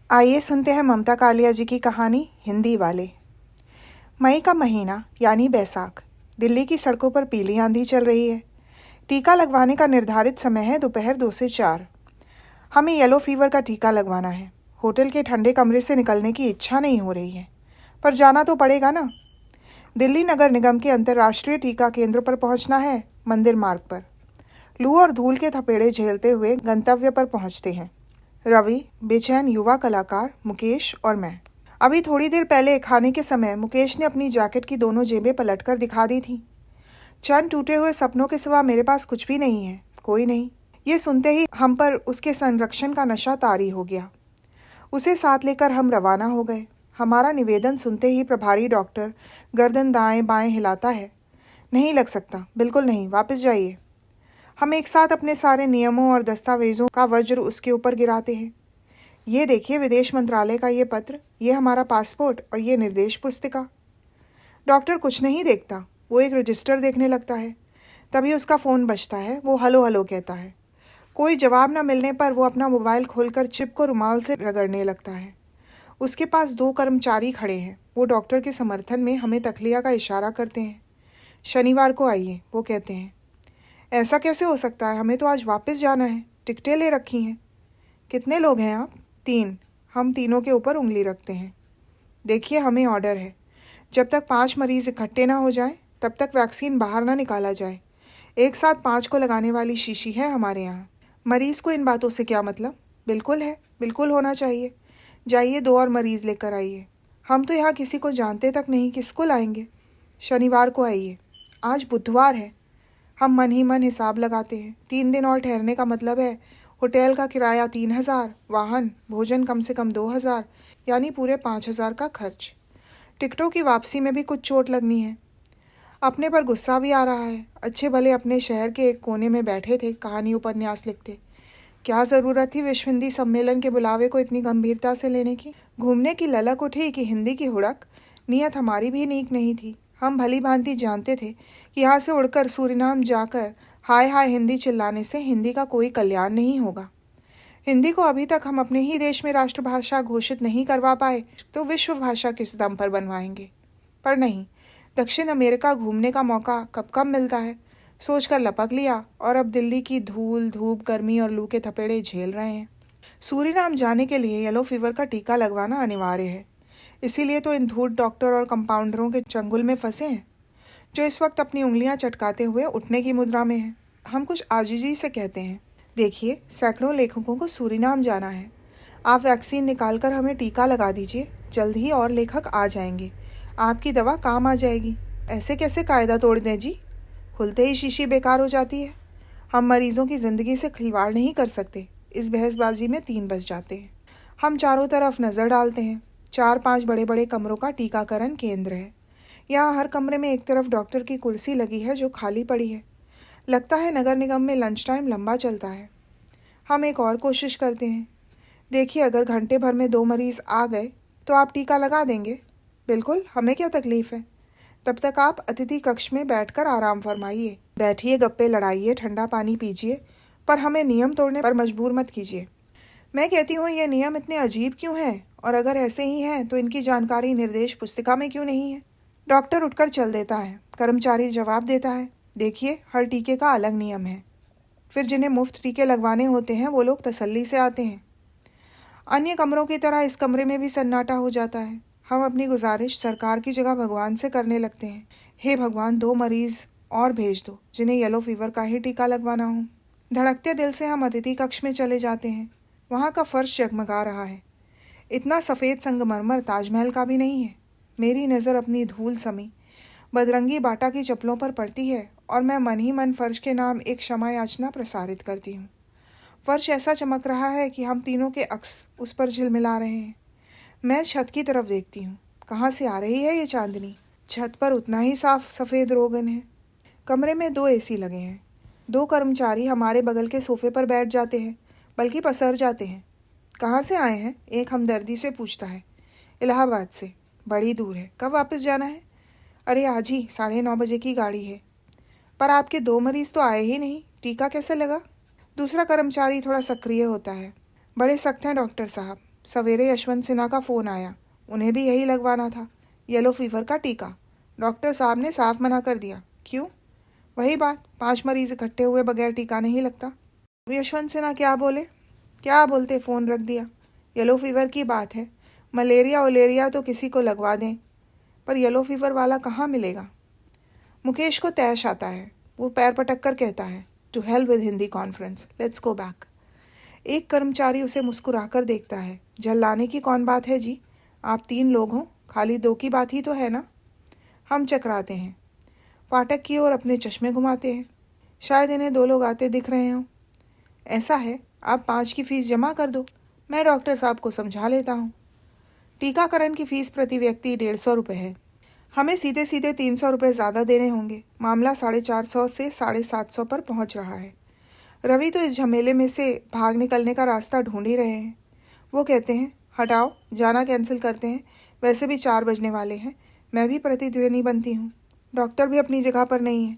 आइए सुनते हैं ममता कालिया जी की कहानी हिंदी वाले। मई का महीना यानी बैसाख। दिल्ली की सड़कों पर पीली आंधी चल रही है। टीका लगवाने का निर्धारित समय है दोपहर 2 से 4। हमें येलो फीवर का टीका लगवाना है। होटल के ठंडे कमरे से निकलने की इच्छा नहीं हो रही है, पर जाना तो पड़ेगा ना। दिल्ली नगर निगम के अंतर्राष्ट्रीय टीका केंद्र पर पहुंचना है। मंदिर मार्ग पर लू और धूल के थपेड़े झेलते हुए गंतव्य पर पहुंचते हैं। रवि, बेचैन युवा कलाकार, मुकेश और मैं। अभी थोड़ी देर पहले खाने के समय मुकेश ने अपनी जैकेट की दोनों जेबें पलटकर दिखा दी थी। चंद टूटे हुए सपनों के सिवा मेरे पास कुछ भी नहीं है, कोई नहीं। ये सुनते ही हम पर उसके संरक्षण का नशा तारी हो गया। उसे साथ लेकर हम रवाना हो गए। हमारा निवेदन सुनते ही प्रभारी डॉक्टर गर्दन दाएं बाएं हिलाता है। नहीं लग सकता, बिल्कुल नहीं, वापस जाइए। हम एक साथ अपने सारे नियमों और दस्तावेजों का वज्र उसके ऊपर गिराते हैं। ये देखिए, विदेश मंत्रालय का ये पत्र, ये हमारा पासपोर्ट और ये निर्देश पुस्तिका। डॉक्टर कुछ नहीं देखता, वो एक रजिस्टर देखने लगता है। तभी उसका फ़ोन बजता है। वो हलो हलो कहता है। कोई जवाब न मिलने पर वो अपना मोबाइल खोलकर चिप को रुमाल से रगड़ने लगता है। उसके पास 2 कर्मचारी खड़े हैं। वो डॉक्टर के समर्थन में हमें तखलिया का इशारा करते हैं। शनिवार को आइए, वो कहते हैं। ऐसा कैसे हो सकता है? हमें तो आज वापस जाना है, टिकटें ले रखी हैं। कितने लोग हैं आप? 3। हम तीनों के ऊपर उंगली रखते हैं। देखिए, हमें ऑर्डर है, जब तक 5 मरीज इकट्ठे ना हो जाएं, तब तक वैक्सीन बाहर ना निकाला जाए। एक साथ 5 को लगाने वाली शीशी है हमारे यहाँ। मरीज को इन बातों से क्या मतलब? बिल्कुल है, बिल्कुल होना चाहिए। जाइए 2 और मरीज लेकर आइए। हम तो यहाँ किसी को जानते तक नहीं, किसको लाएंगे? शनिवार को आइए। आज बुधवार है। हम मन ही मन हिसाब लगाते हैं। 3 दिन और ठहरने का मतलब है होटल का किराया 3000, वाहन, भोजन कम से कम 2000, यानी पूरे 5000 का खर्च। टिकटों की वापसी में भी कुछ चोट लगनी है। अपने पर गुस्सा भी आ रहा है। अच्छे भले अपने शहर के एक कोने में बैठे थे, कहानी उपन्यास लिखते। क्या ज़रूरत थी विश्व हिंदी सम्मेलन के बुलावे को इतनी गंभीरता से लेने की? घूमने की ललक उठी कि हिंदी की हुड़क। नीयत हमारी भी नीक नहीं थी। हम भली भांति जानते थे कि यहाँ से उड़कर सूरीनाम जाकर हाय हाय हिंदी चिल्लाने से हिंदी का कोई कल्याण नहीं होगा। हिंदी को अभी तक हम अपने ही देश में राष्ट्रभाषा घोषित नहीं करवा पाए, तो विश्व भाषा किस दम पर बनवाएंगे? पर नहीं, दक्षिण अमेरिका घूमने का मौका कब कब मिलता है, सोचकर लपक लिया और अब दिल्ली की धूल, धूप, गर्मी और लू के थपेड़े झेल रहे हैं। सूरीनाम जाने के लिए येलो फीवर का टीका लगवाना अनिवार्य है। इसीलिए तो इन धूर्त डॉक्टर और कंपाउंडरों के चंगुल में फंसे हैं, जो इस वक्त अपनी उंगलियां चटकाते हुए उठने की मुद्रा में हैं। हम कुछ आजिजी से कहते हैं, देखिए, सैकड़ों लेखकों को सूरीनाम जाना है। आप वैक्सीन निकालकर हमें टीका लगा दीजिए, जल्द ही और लेखक आ जाएंगे। आपकी दवा काम आ जाएगी। ऐसे कैसे कायदा तोड़ दें जी? खुलते ही शीशी बेकार हो जाती है। हम मरीजों की ज़िंदगी से खिलवाड़ नहीं कर सकते। इस बहसबाजी में 3 बज जाते हैं। हम चारों तरफ नज़र डालते हैं। 4-5 बड़े बड़े कमरों का टीकाकरण केंद्र है। यहाँ हर कमरे में एक तरफ डॉक्टर की कुर्सी लगी है जो खाली पड़ी है। लगता है नगर निगम में लंच टाइम लंबा चलता है। हम एक और कोशिश करते हैं। देखिए, अगर घंटे भर में 2 मरीज़ आ गए तो आप टीका लगा देंगे? बिल्कुल, हमें क्या तकलीफ़ है। तब तक आप अतिथि कक्ष में बैठकर आराम फरमाइए। बैठिए, गप्पे लड़ाइए, ठंडा पानी पीजिए, पर हमें नियम तोड़ने पर मजबूर मत कीजिए। मैं कहती हूँ, ये नियम इतने अजीब क्यों हैं? और अगर ऐसे ही हैं तो इनकी जानकारी निर्देश पुस्तिका में क्यों नहीं है? डॉक्टर उठकर चल देता है। कर्मचारी जवाब देता है, देखिए, हर टीके का अलग नियम है। फिर जिन्हें मुफ्त टीके लगवाने होते हैं वो लोग तसल्ली से आते हैं। अन्य कमरों की तरह इस कमरे में भी सन्नाटा हो जाता है। हम अपनी गुजारिश सरकार की जगह भगवान से करने लगते हैं। हे भगवान, 2 मरीज और भेज दो जिन्हें येलो फीवर का ही टीका लगवाना हो। धड़कते दिल से हम अतिथि कक्ष में चले जाते हैं। वहाँ का फर्श जगमगा रहा है। इतना सफ़ेद संगमरमर ताजमहल का भी नहीं है। मेरी नज़र अपनी धूल समी बदरंगी बाटा की चप्पलों पर पड़ती है और मैं मन ही मन फर्श के नाम एक क्षमा याचना प्रसारित करती हूँ। फर्श ऐसा चमक रहा है कि हम तीनों के अक्स उस पर झिलमिला रहे हैं। मैं छत की तरफ देखती हूँ। कहाँ से आ रही है ये चांदनी? छत पर उतना ही साफ सफ़ेद रोगन है। कमरे में 2 एसी लगे हैं। 2 कर्मचारी हमारे बगल के सोफे पर बैठ जाते हैं, बल्कि पसर जाते हैं। कहाँ से आए हैं? एक हमदर्दी से पूछता है। इलाहाबाद से। बड़ी दूर है। कब वापस जाना है? अरे आज ही, 9:30 बजे की गाड़ी है। पर आपके 2 मरीज़ तो आए ही नहीं, टीका कैसे लगा? दूसरा कर्मचारी थोड़ा सक्रिय होता है। बड़े सख्त हैं डॉक्टर साहब, सवेरे यशवंत सिन्हा का फ़ोन आया, उन्हें भी यही लगवाना था, येलो फीवर का टीका। डॉक्टर साहब ने साफ मना कर दिया। क्यों? वही बात, 5 मरीज इकट्ठे हुए बगैर टीका नहीं लगता। यशवंत सिन्हा क्या बोले? क्या बोलते, फ़ोन रख दिया। येलो फीवर की बात है, मलेरिया ओलेरिया तो किसी को लगवा दें, पर येलो फीवर वाला कहाँ मिलेगा। मुकेश को तैश आता है, वो पैर पटक कर कहता है, to hell with Hindi conference, let's go back. एक कर्मचारी उसे मुस्कुराकर देखता है। झल्लाने की कौन बात है जी, आप 3 लोग हों, खाली 2 की बात ही तो है ना। हम चकराते हैं, फाटक की ओर अपने चश्मे घुमाते हैं। शायद इन्हें 2 लोग आते दिख रहे हों। ऐसा है, आप 5 की फ़ीस जमा कर दो, मैं डॉक्टर साहब को समझा लेता हूँ। टीकाकरण की फ़ीस प्रति व्यक्ति 150 रुपये है। हमें सीधे सीधे 300 रुपये ज़्यादा देने होंगे। मामला 450 से 750 पर पहुँच रहा है। रवि तो इस झमेले में से भाग निकलने का रास्ता ढूंढ ही रहे हैं। वो कहते हैं, हटाओ, जाना कैंसिल करते हैं, वैसे भी 4 बजने वाले हैं, मैं भी प्रतिद्वंदी बनती हूँ। डॉक्टर भी अपनी जगह पर नहीं है।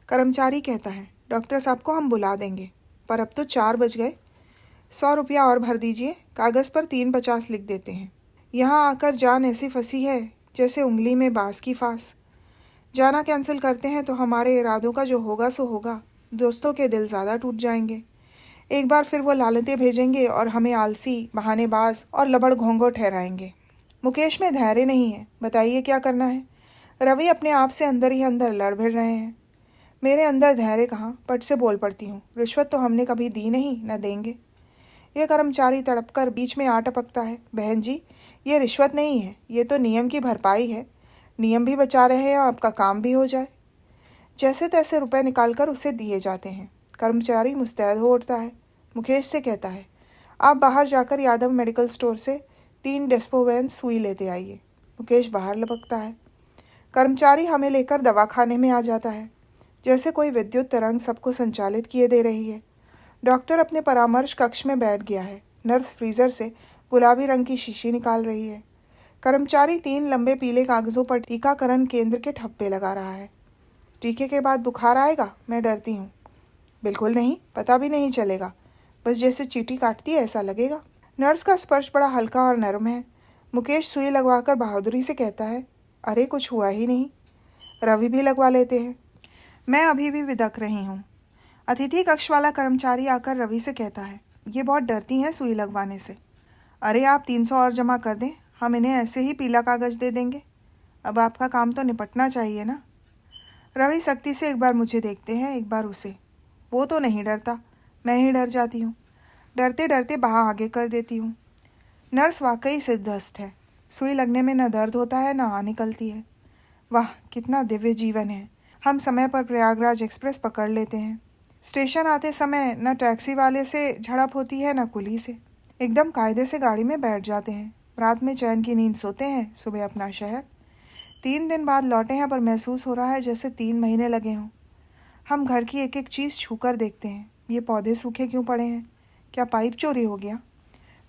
कर्मचारी कहता है, डॉक्टर साहब को हम बुला देंगे, पर अब तो 4 बज गए। 100 रुपया और भर दीजिए, कागज़ पर 350 लिख देते हैं। यहाँ आकर जान ऐसी फंसी है जैसे उंगली में बाँस की फांस। जाना कैंसिल करते हैं तो हमारे इरादों का जो होगा सो होगा, दोस्तों के दिल ज़्यादा टूट जाएंगे। एक बार फिर वो लानतें भेजेंगे और हमें आलसी, बहानेबाज और लबड़ घोंघो ठहराएंगे। मुकेश में धैर्य नहीं है, बताइए क्या करना है। रवि अपने आप से अंदर ही अंदर लड़ भिड़ रहे हैं। मेरे अंदर धैर्य कहाँ, पट से बोल पड़ती हूँ, रिश्वत तो हमने कभी दी नहीं, न देंगे। यह कर्मचारी तड़प कर बीच में आ टपकता है, बहन जी, ये रिश्वत नहीं है, ये तो नियम की भरपाई है। नियम भी बचा रहे हैं, आपका काम भी हो जाए। जैसे तैसे रुपए निकालकर उसे दिए जाते हैं। कर्मचारी मुस्तैद हो उठता है। मुकेश से कहता है, आप बाहर जाकर यादव मेडिकल स्टोर से 3 डेस्पोवेन सुई लेते आइए। मुकेश बाहर लपकता है। कर्मचारी हमें लेकर दवाखाने में आ जाता है, जैसे कोई विद्युत तरंग सबको संचालित किए दे रही है। डॉक्टर अपने परामर्श कक्ष में बैठ गया है। नर्स फ्रीज़र से गुलाबी रंग की शीशी निकाल रही है। कर्मचारी 3 लंबे पीले कागज़ों पर टीकाकरण केंद्र के ठप्पे लगा रहा है। टीके के बाद बुखार आएगा, मैं डरती हूँ। बिल्कुल नहीं, पता भी नहीं चलेगा, बस जैसे चींटी काटती है ऐसा लगेगा। नर्स का स्पर्श बड़ा हल्का और नरम है। मुकेश सुई लगवाकर बहादुरी से कहता है, अरे कुछ हुआ ही नहीं। रवि भी लगवा लेते हैं। मैं अभी भी विदक रही हूँ। अतिथि कक्ष वाला कर्मचारी आकर रवि से कहता है, ये बहुत डरती हैं सुई लगवाने से। अरे आप 300 और जमा कर दें, हम इन्हें ऐसे ही पीला कागज़ दे देंगे। अब आपका काम तो निपटना चाहिए ना। रवि सख्ती से एक बार मुझे देखते हैं, एक बार उसे। वो तो नहीं डरता, मैं ही डर जाती हूँ। डरते डरते बाह आगे कर देती हूँ। नर्स वाकई सिद्धहस्त है। सुई लगने में न दर्द होता है न आह निकलती है। वाह, कितना दिव्य जीवन है। हम समय पर प्रयागराज एक्सप्रेस पकड़ लेते हैं। स्टेशन आते समय न टैक्सी वाले से झड़प होती है न कुली से। एकदम कायदे से गाड़ी में बैठ जाते हैं। रात में चैन की नींद सोते हैं, सुबह अपना शहर। 3 दिन बाद लौटे हैं, पर महसूस हो रहा है जैसे 3 महीने लगे हों। हम घर की एक एक चीज़ छूकर देखते हैं। ये पौधे सूखे क्यों पड़े हैं? क्या पाइप चोरी हो गया?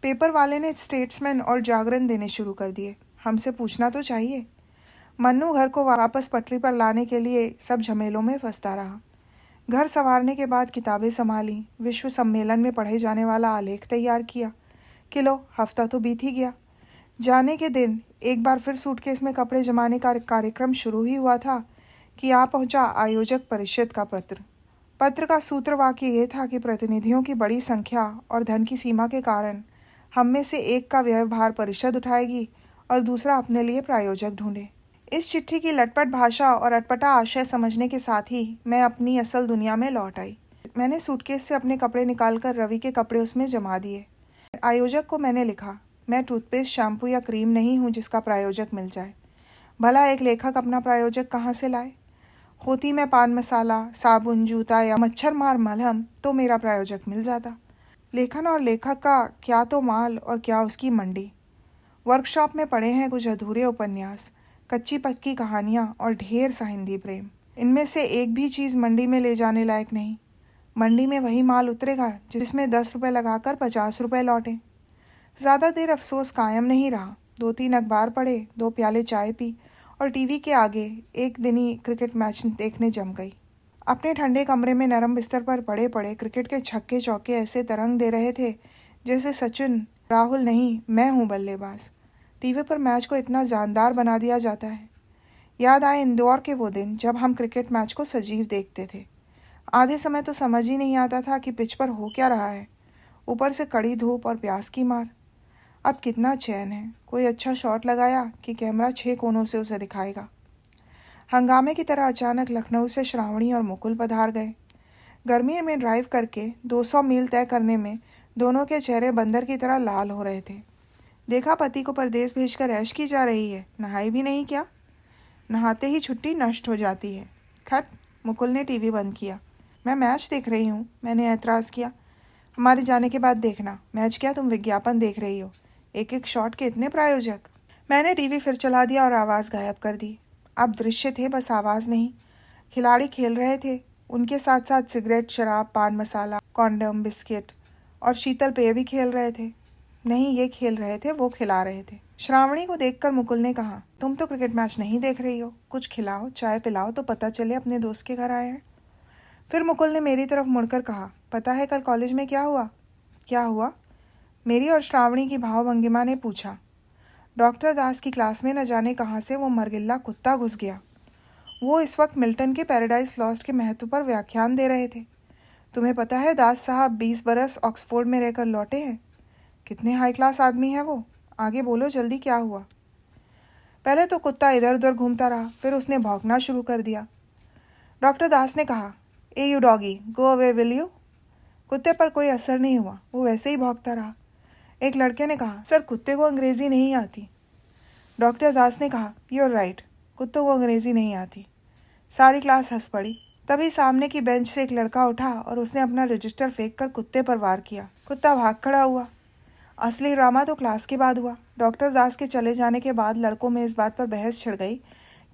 पेपर वाले ने स्टेट्समैन और जागरण देने शुरू कर दिए। हमसे पूछना तो चाहिए। मन्नू घर को वापस पटरी पर लाने के लिए सब झमेलों में फंसता रहा। घर संवारने के बाद किताबें संभाली, विश्व सम्मेलन में पढ़े जाने वाला आलेख तैयार किया। किलो हफ्ता तो बीत ही गया। जाने के दिन एक बार फिर सूटकेस में कपड़े जमाने का कार्यक्रम शुरू ही हुआ था कि आ पहुंचा आयोजक परिषद का पत्र। पत्र का सूत्र वाक्य ये था कि प्रतिनिधियों की बड़ी संख्या और धन की सीमा के कारण हम में से एक का व्यवहार परिषद उठाएगी और दूसरा अपने लिए प्रायोजक ढूंढे। इस चिट्ठी की लटपट भाषा और अटपटा आशय समझने के साथ ही मैं अपनी असल दुनिया में लौट आई। मैंने सूटकेस से अपने कपड़े निकालकर रवि के कपड़े उसमें जमा दिए। आयोजक को मैंने लिखा, मैं टूथपेस्ट, शैम्पू या क्रीम नहीं हूँ जिसका प्रायोजक मिल जाए। भला एक लेखक अपना प्रायोजक कहाँ से लाए? होती मैं पान मसाला, साबुन, जूता या मच्छर मार मलहम तो मेरा प्रायोजक मिल जाता। लेखन और लेखक का क्या तो माल और क्या उसकी मंडी। वर्कशॉप में पड़े हैं कुछ अधूरे उपन्यास, कच्ची पक्की कहानियाँ और ढेर सा हिंदी प्रेम। इनमें से एक भी चीज़ मंडी में ले जाने लायक नहीं। मंडी में वही माल उतरेगा जिसमें 10 रुपये लगाकर 50 रुपये लौटे। ज़्यादा देर अफसोस कायम नहीं रहा। 2-3 अखबार पढ़े, 2 प्याले चाय पी और टीवी के आगे एक दिनी क्रिकेट मैच देखने जम गई। अपने ठंडे कमरे में नरम बिस्तर पर पड़े पड़े क्रिकेट के छक्के चौके ऐसे तरंग दे रहे थे जैसे सचिन राहुल नहीं, मैं हूँ बल्लेबाज। टीवी पर मैच को इतना जानदार बना दिया जाता है। याद आए इंदौर के वो दिन जब हम क्रिकेट मैच को सजीव देखते थे। आधे समय तो समझ ही नहीं आता था कि पिच पर हो क्या रहा है। ऊपर से कड़ी धूप और प्यास की मार। अब कितना चैन है, कोई अच्छा शॉट लगाया कि कैमरा 6 कोनों से उसे दिखाएगा। हंगामे की तरह अचानक लखनऊ से श्रावणी और मुकुल पधार गए। गर्मी में ड्राइव करके 200 मील तय करने में दोनों के चेहरे बंदर की तरह लाल हो रहे थे। देखा पति को परदेश भेजकर ऐश की जा रही है, नहाई भी नहीं क्या? नहाते ही छुट्टी नष्ट हो जाती है। खट, मुकुल ने टीवी बंद किया। मैं मैच देख रही हूँ, मैंने ऐतराज़ किया। हमारे जाने के बाद देखना। मैच क्या, तुम विज्ञापन देख रही हो। एक एक शॉट के इतने प्रायोजक। मैंने टीवी फिर चला दिया और आवाज़ गायब कर दी। अब दृश्य थे, बस आवाज़ नहीं। खिलाड़ी खेल रहे थे, उनके साथ साथ सिगरेट, शराब, पान मसाला, कॉन्डम, बिस्किट और शीतल पेय भी खेल रहे थे। नहीं, ये खेल रहे थे, वो खिला रहे थे। श्रावणी को देखकर मुकुल ने कहा, तुम तो क्रिकेट मैच नहीं देख रही हो, कुछ खिलाओ, चाय पिलाओ तो पता चले अपने दोस्त के घर आए हैं। फिर मुकुल ने मेरी तरफ मुड़कर कहा, पता है कल कॉलेज में क्या हुआ? क्या हुआ? मेरी और श्रावणी की भावभंगिमा ने पूछा। डॉक्टर दास की क्लास में न जाने कहाँ से वो मरगिल्ला कुत्ता घुस गया। वो इस वक्त मिल्टन के पैराडाइज लॉस्ट के महत्व पर व्याख्यान दे रहे थे। तुम्हें पता है दास साहब 20 बरस ऑक्सफोर्ड में रहकर लौटे हैं। कितने हाई क्लास आदमी हैं वो। आगे बोलो जल्दी, क्या हुआ? पहले तो कुत्ता इधर उधर घूमता रहा, फिर उसने भौंकना शुरू कर दिया। डॉक्टर दास ने कहा, a you doggy, go away will you. कुत्ते पर कोई असर नहीं हुआ, वो वैसे ही भौंकता रहा। एक लड़के ने कहा, सर कुत्ते को अंग्रेज़ी नहीं आती। डॉक्टर दास ने कहा, यू आर राइट, कुत्तों को अंग्रेज़ी नहीं आती। सारी क्लास हंस पड़ी। तभी सामने की बेंच से एक लड़का उठा और उसने अपना रजिस्टर फेंक कर कुत्ते पर वार किया। कुत्ता भाग खड़ा हुआ। असली ड्रामा तो क्लास के बाद हुआ। डॉक्टर दास के चले जाने के बाद लड़कों में इस बात पर बहस छिड़ गई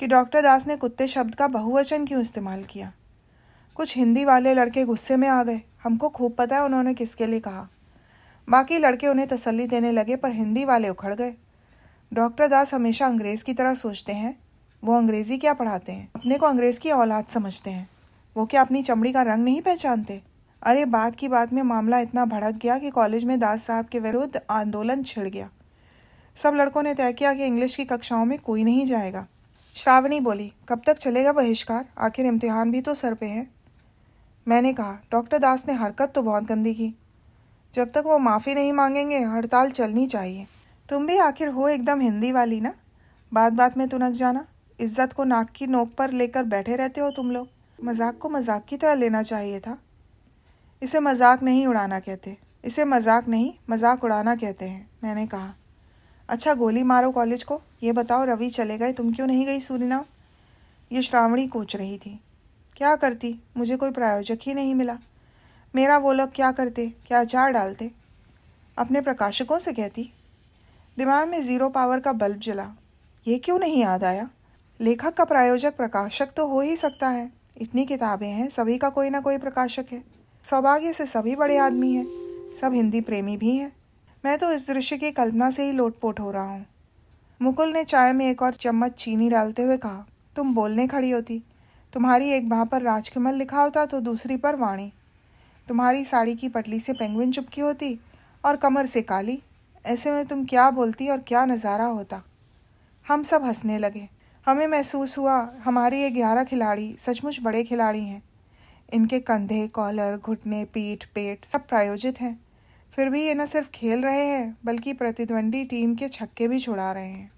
कि डॉक्टर दास ने कुत्ते शब्द का बहुवचन क्यों इस्तेमाल किया। कुछ हिंदी वाले लड़के गुस्से में आ गए। हमको खूब पता है उन्होंने किसके लिए कहा। बाकी लड़के उन्हें तसल्ली देने लगे, पर हिंदी वाले उखड़ गए। डॉक्टर दास हमेशा अंग्रेज़ की तरह सोचते हैं। वो अंग्रेज़ी क्या पढ़ाते हैं, अपने को अंग्रेज़ की औलाद समझते हैं। वो क्या अपनी चमड़ी का रंग नहीं पहचानते? अरे बात की बात में मामला इतना भड़क गया कि कॉलेज में दास साहब के विरुद्ध आंदोलन छिड़ गया। सब लड़कों ने तय किया कि इंग्लिश की कक्षाओं में कोई नहीं जाएगा। श्रावणी बोली, कब तक चलेगा बहिष्कार? आखिर इम्तिहान भी तो सर पे है। मैंने कहा, डॉक्टर दास ने हरकत तो बहुत गंदी की। जब तक वो माफ़ी नहीं मांगेंगे हड़ताल चलनी चाहिए। तुम भी आखिर हो एकदम हिंदी वाली ना, बात बात में तुनक जाना। इज्जत को नाक की नोक पर लेकर बैठे रहते हो तुम लोग। मजाक को मजाक की तरह लेना चाहिए था। इसे मजाक नहीं उड़ाना कहते, इसे मजाक नहीं मजाक उड़ाना कहते हैं, मैंने कहा। अच्छा गोली मारो कॉलेज को। ये बताओ रवि चले गए, तुम क्यों नहीं गई सूरीनाम? ये श्रावणी पूछ रही थी। क्या करती, मुझे कोई प्रायोजक ही नहीं मिला। मेरा वो लोग क्या करते, क्या अचार डालते? अपने प्रकाशकों से कहती। दिमाग में ज़ीरो पावर का बल्ब जला। ये क्यों नहीं याद आया? लेखक का प्रायोजक प्रकाशक तो हो ही सकता है। इतनी किताबें हैं, सभी का कोई ना कोई प्रकाशक है। सौभाग्य से सभी बड़े आदमी हैं, सब हिंदी प्रेमी भी हैं। मैं तो इस दृश्य की कल्पना से ही लोटपोट हो रहा हूँ। मुकुल ने चाय में एक और चम्मच चीनी डालते हुए कहा, तुम बोलने खड़ी होती। तुम्हारी एक बाँह पर राजकमल लिखा होता तो दूसरी पर वाणी। तुम्हारी साड़ी की पटली से पेंगुइन चुपकी होती और कमर से काली। ऐसे में तुम क्या बोलती और क्या नज़ारा होता। हम सब हंसने लगे। हमें महसूस हुआ हमारे ये 11 खिलाड़ी सचमुच बड़े खिलाड़ी हैं। इनके कंधे, कॉलर, घुटने, पीठ, पेट सब प्रायोजित हैं। फिर भी ये न सिर्फ खेल रहे हैं बल्कि प्रतिद्वंदी टीम के छक्के भी छुड़ा रहे हैं।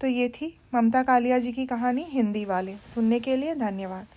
तो ये थी ममता कालिया जी की कहानी हिंदी वाले। सुनने के लिए धन्यवाद।